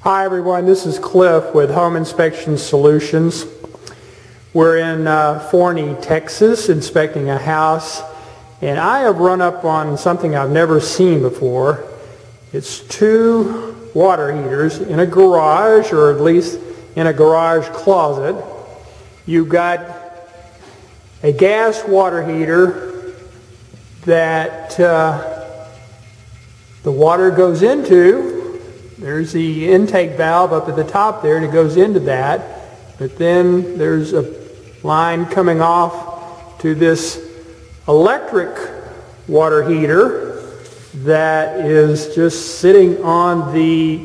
Hi everyone, this is Cliff with Home Inspection Solutions. We're in Forney, Texas, inspecting a house, and I have run up on something I've never seen before. It's two water heaters in a garage, or at least in a garage closet. You've got a gas water heater that the water goes into. There's the intake valve up at the top there, and it goes into that. But then there's a line coming off to this electric water heater that is just sitting on the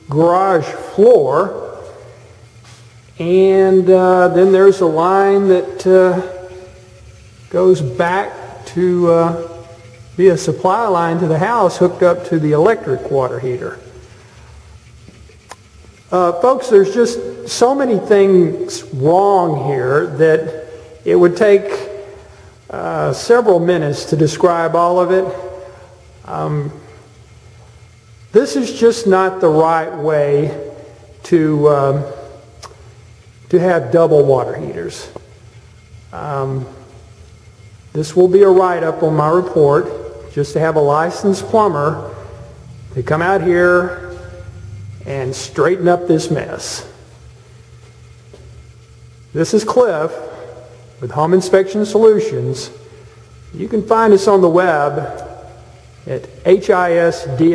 garage floor. And then there's a line that goes back to be a supply line to the house hooked up to the electric water heater. Folks, there's just so many things wrong here that it would take several minutes to describe all of it. This is just not the right way to have double water heaters. This will be a write-up on my report, just to have a licensed plumber to come out here and straighten up this mess. This is Cliff with Home Inspection Solutions. You can find us on the web at hisdfw.com.